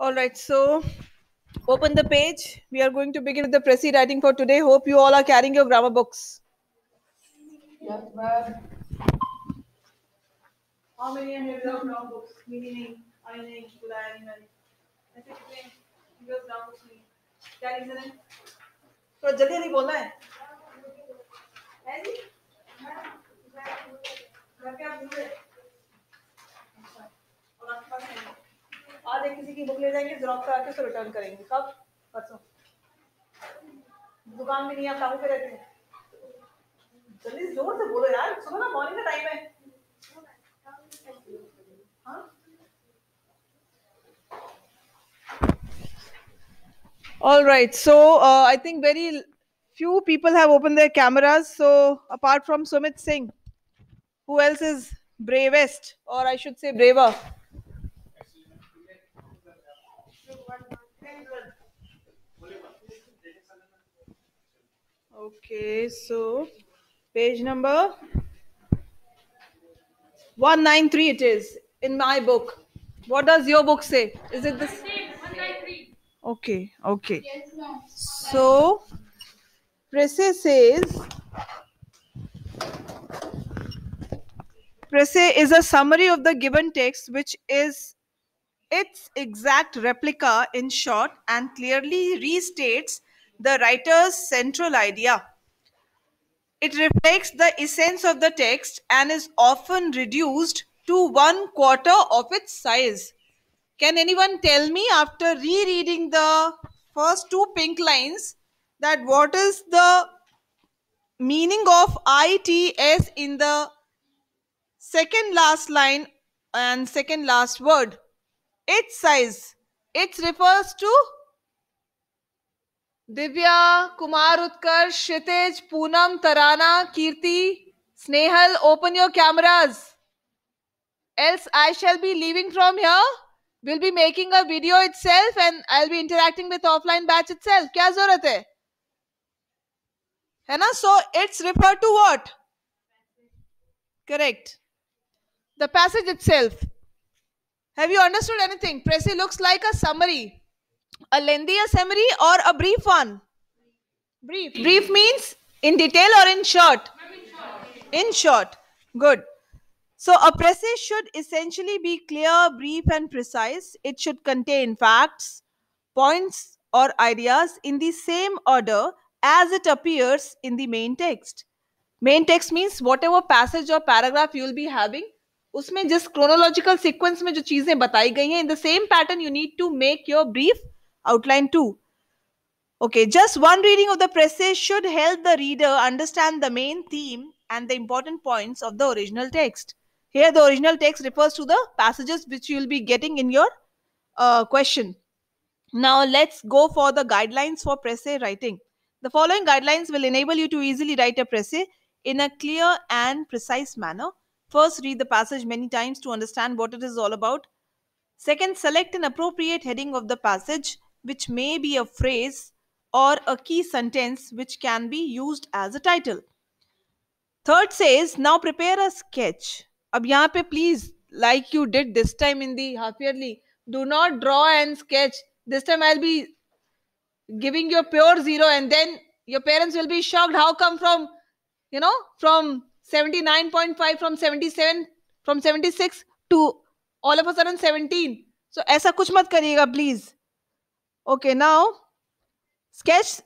All right, so open the page. We are going to begin with the Pressy writing for today. Hope you all are carrying your grammar books. Yes, ma'am. How many are here without grammar books? Meaning, I नहीं, बुलाया नहीं मैंने. ऐसे कितने without grammar books नहीं? क्या reason है? थोड़ा जल्दी जल्दी बोलना है. है जी? घर पे आप भूल गए? अच्छा. और आपके पास नहीं. आज एक किसी की बुक ले जाएंगे, जेरॉक्स करा के उसको रिटर्न करेंगे. कब? परसों. दुकान में नहीं, आप काबू पे रहते हैं. जल्दी जोर से बोलो यार, सुनो ना, मॉर्निंग का टाइम है. हाँ. All right, so I think very few people have opened their cameras. So apart from Sumit Singh, who else is bravest, or I should say braver? Okay, so page number 193 it is in my book. What does your book say? Is it this? 193. Okay, okay. Yes, ma'am. So Presse says Presse is a summary of the given text which is its exact replica in short and clearly restates the writer's central idea. It reflects the essence of the text and is often reduced to 1/4 of its size. Can anyone tell me, after rereading the first two pink lines, that what is the meaning of ITS in the second last line and second last word? Its size. It refers to Divya, Kumar, Utkarsh, Kshitij, Poonam, Tarana, Kirti, Snehal, open your cameras. Else I shall be leaving from here. We'll be making a video itself and I'll be interacting with offline batch itself. क्या जरूरत है ना? So it's referred to what? Correct. The passage itself. Have you understood anything? Pressy looks like a summary. A lengthy summary or a brief one? Brief. Brief means in detail or in short? In short. Good. So a preface should essentially be clear, brief, and precise. It should contain facts, points, or ideas in the same order as it appears in the main text. Main text means whatever passage or paragraph you will be having, उसमें जिस chronological sequence में जो चीजें बताई गई हैं, in the same pattern you need to make your brief outline too. Okay, just one reading of the preface should help the reader understand the main theme and the important points of the original text. Here, the original text refers to the passages which you will be getting in your question. Now, let's go for the guidelines for preface writing. The following guidelines will enable you to easily write a preface in a clear and precise manner. First, read the passage many times to understand what it is all about. Second, select an appropriate heading of the passage, which may be a phrase or a key sentence which can be used as a title. Third says, now prepare a sketch. अब यहाँ पे please, like you did this time in the half yearly, do not draw and sketch. This time I'll be giving you a pure zero and then your parents will be shocked. How come from 79.5, from 77, from 76 to all of a sudden 17. So ऐसा कुछ मत करिएगा please. Okay, now sketch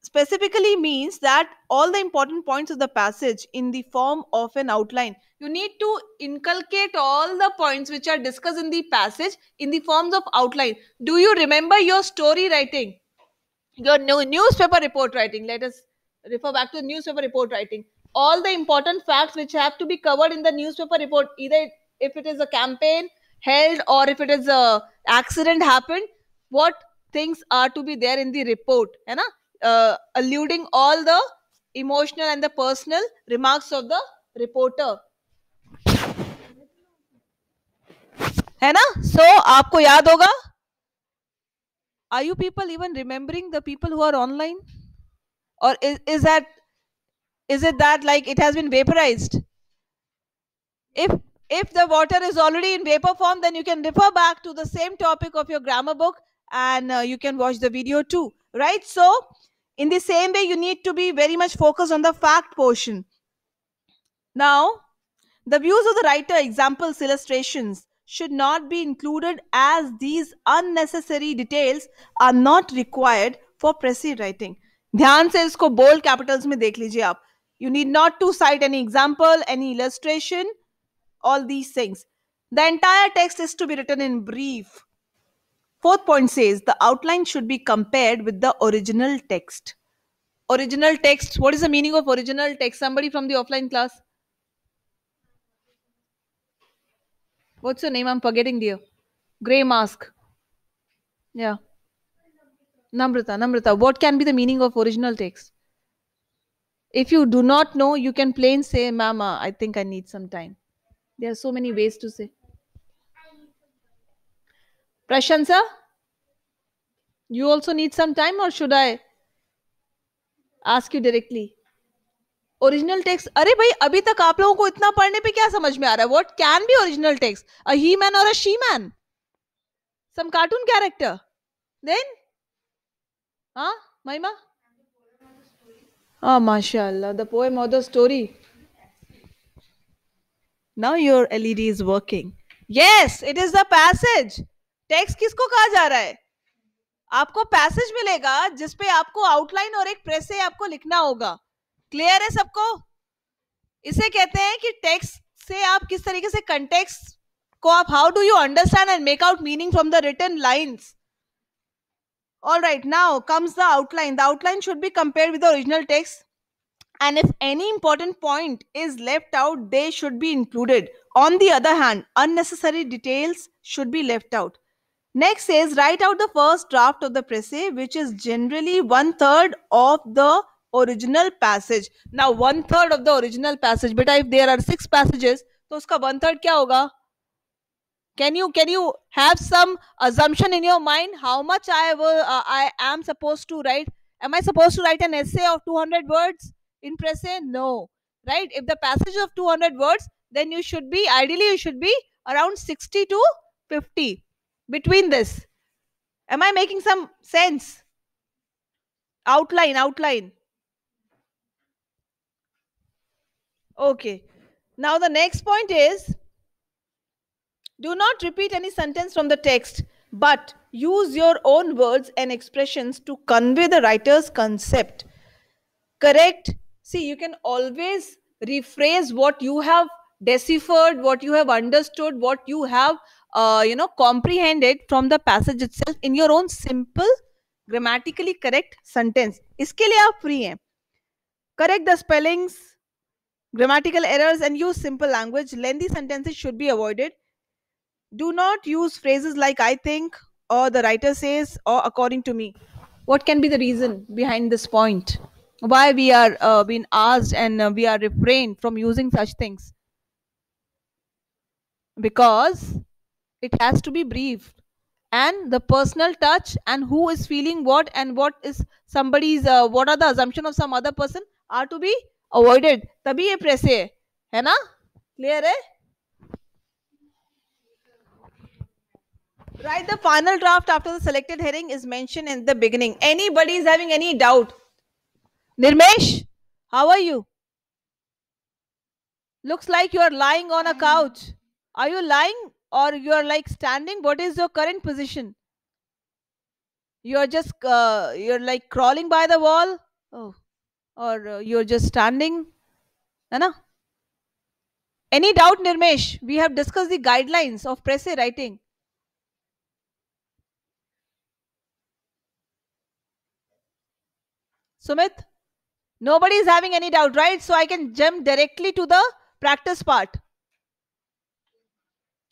specifically means that all the important points of the passage in the form of an outline. You need to inculcate all the points which are discussed in the passage in the forms of outline. Do you remember your story writing? Your newspaper report writing. Let us refer back to newspaper report writing. All the important facts which have to be covered in the newspaper report, either if it is a campaign held or if it is a accident happened, what things are to be there in the report, है ना? Alluding all the emotional and the personal remarks of the reporter, है ना? So आपको याद होगा. Are you people even remembering, the people who are online, or is it that like it has been vaporized? If If the water is already in vapor form, then you can refer back to the same topic of your grammar book, and you can watch the video too, right? So in the same way, you need to be very much focused on the fact portion. Now, the views of the writer, examples, illustrations should not be included, as these unnecessary details are not required for precis writing. ध्यान से इसको bold capitals में देख लीजिए आप. You need not to cite any example, any illustration, all these things. The entire text is to be written in brief. Fourth point says the outline should be compared with the original text. Original text. What is the meaning of original text? Somebody from the offline class? What's your name? I'm forgetting, dear. Grey mask. Yeah. Namrata. What can be the meaning of original text? If you do not know, you can plain say, Mama, I think I need some time. There are so many ways to say. Prashansa, you also need some time, or should I ask you directly? Original text. अरे भाई, अभी तक आप लोगों को इतना पढ़ने पे क्या समझ में आ रहा है? What can be original text? A he man और a she man, some cartoon character. Then Mahima, mashallah, the poem or the story. Now your LED is working. Yes, it is the passage. Text किसको कहा जा रहा है? आपको passage मिलेगा जिसपे आपको आउटलाइन और एक प्रेस से आपको लिखना होगा. क्लियर है सबको? इसे कहते हैं कि टेक्स्ट से आप किस तरीके से कंटेक्स्ट को आप how do you understand and make out meaning from the written lines. All right, now comes the outline. The outline should be compared with the original text, and if any important point is left out, they should be included. On the other hand, unnecessary details should be left out. Next says, write out the first draft of the précis, which is generally 1/3 of the original passage. Now 1/3 of the original passage, beta, if there are 6 passages, तो उसका 1/3 क्या होगा? Can you have some assumption in your mind how much I am supposed to write? Am I supposed to write an essay of 200 words in précis? No, right? If the passage of 200 words, then you should be around 60 to 50 between this. Am I making some sense? Outline. Okay. Now the next point is, do not repeat any sentence from the text, but use your own words and expressions to convey the writer's concept. Correct? See, you can always rephrase what you have deciphered, what you have understood, what you have comprehended from the passage itself in your own simple, grammatically correct sentence. इसके लिए आप free हैं. Correct the spellings, grammatical errors, and use simple language. Lengthy sentences should be avoided. Do not use phrases like I think, or the writer says, or according to me. What can be the reason behind this point? Why we are being asked and we are refrained from using such things? Because it has to be brief, and the personal touch and who is feeling what and what is somebody's what are the assumption of some other person are to be avoided. तभी ये précis है ना? Clear है? Write the final draft after the selected heading is mentioned in the beginning. Anybody is having any doubt? Nirmesh, how are you? Looks like you are lying on a couch. Are you lying or you are like standing? What is your current position? You are just you're like crawling by the wall, or you're just standing, है ना? Any doubt, Nirmesh? We have discussed the guidelines of précis writing. Sumit, nobody is having any doubt, right? So I can jump directly to the practice part.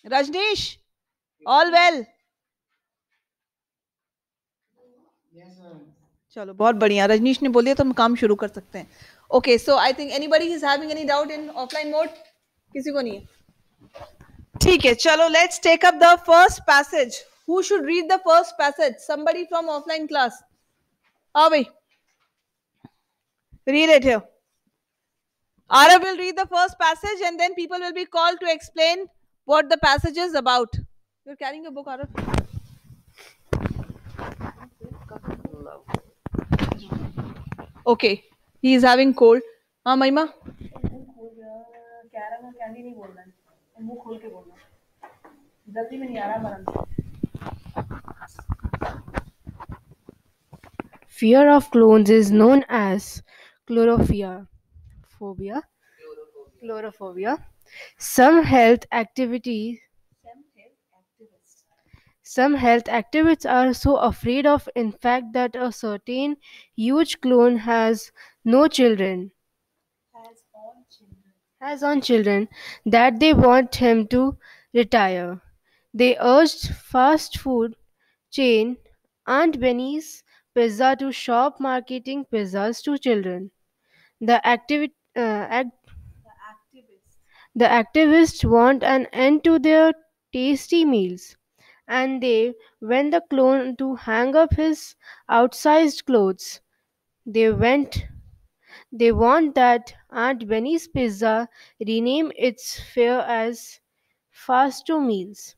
Rajneesh, all well? Yes, sir. चलो बहुत बढ़िया. रजनीश ने बोल दिया तो हम काम शुरू कर सकते हैं. Okay, so I think anybody is having any doubt in offline mode? किसी को नहीं है. ठीक है, चलो let's take up the first passage. Who should read the first passage? Somebody from offline class. आओ भाई. Read it here. Arav will read the first passage and then people will be called to explain what the passage is about. You're carrying a book, Arav? Okay, he is having cold. हाँ महिमा Fear of clones is known as chlorophobia. Phobia. Chlorophobia. Some health activity Some health activists are so afraid of in fact that a certain huge clone has on children that they want him to retire. They urged fast food chain Aunt Benny's Pizza to stop marketing pizzas to children. The the activists want an end to their tasty meals, and they want the clone to hang up his outsized clothes. They went. They want that Aunt Benny's Pizza rename its fare as Fasto Meals.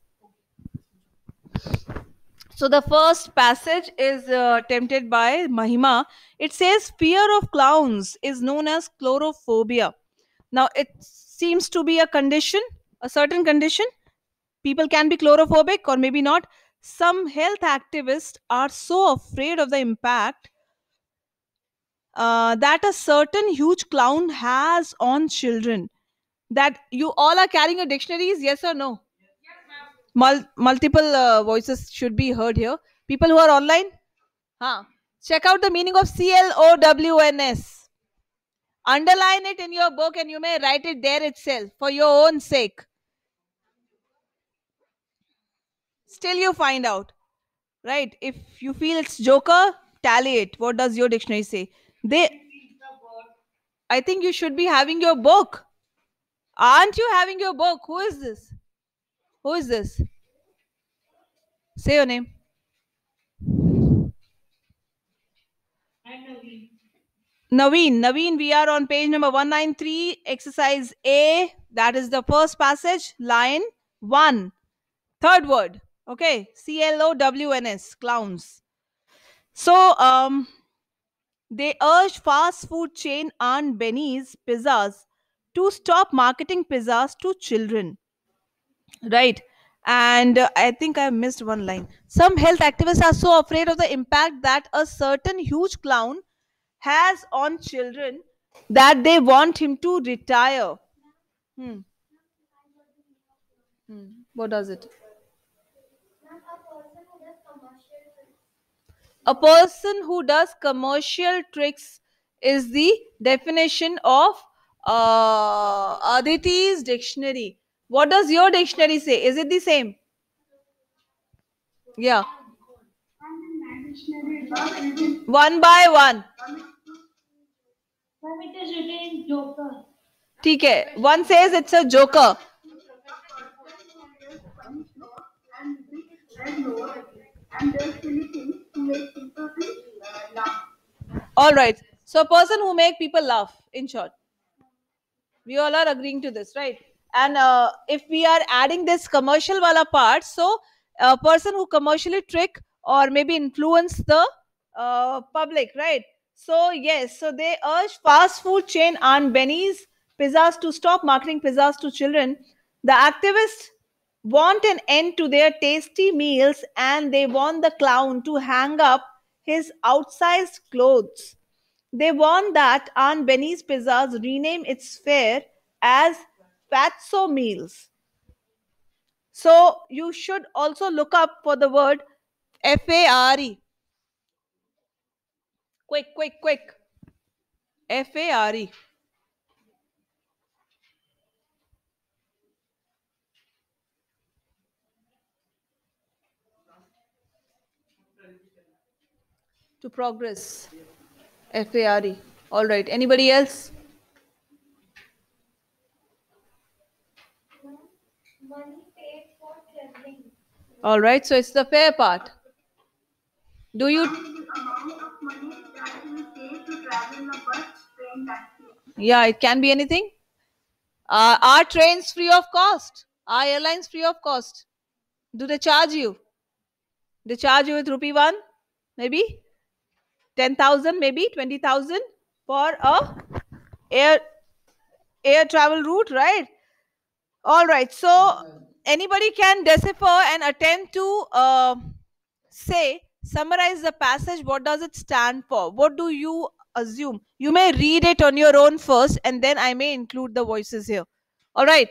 So the first passage is tempted by Mahima. It says fear of clowns is known as chlorophobia. Now it seems to be a condition, a certain condition. People can be chlorophobic or maybe not. Some health activists are so afraid of the impact that a certain huge clown has on children. That you all are carrying your dictionaries, yes or no? Multiple voices should be heard here. People who are online, huh? Check out the meaning of CLOWNS. Underline it in your book and you may write it there itself for your own sake. Still, you find out, right? If you feel it's Joker, tally it. What does your dictionary say? I think you should be having your book. Aren't you having your book? Who is this? Who is this? Say your name. Naveen, we are on page number 193, exercise A. That is the first passage, line 1. Third word. Okay. CLOWNS, clowns. So, they urge fast food chain Aunt Benny's Pizzas to stop marketing pizzas to children. Right. And I think I missed one line. Some health activists are so afraid of the impact that a certain huge clown has on children that they want him to retire. Hmm. What does it? A person who does commercial tricks is the definition of Aditi's dictionary. What does your dictionary say? Is it the same? Yeah. One by one. ठीक है. One says it's a joker. All right. So a person who make people laugh, in short. We all are agreeing to this, right? And if we are adding this commercial wala part, so a person who commercially trick or maybe influence the public, right? So yes, so they urge fast food chain Aunt Benny's Pizzas to stop marketing pizzas to children. The activists want an end to their tasty meals and they want the clown to hang up his outsized clothes. They want that Aunt Benny's Pizzas rename its fare as Fatso Meals. So you should also look up for the word FARE. Quick. FARE. To progress. FARE. All right. Anybody else? All right. So it's the fare part. Do you? Yeah, it can be anything. Are trains free of cost? Are airlines free of cost? Do they charge you? They charge you with rupee 1, maybe 10,000, maybe 20,000 for a air air travel route, right? All right. So anybody can decipher and attempt to summarize the passage. What does it stand for? What do you assume? You may read it on your own first, and then I may include the voices here. All right.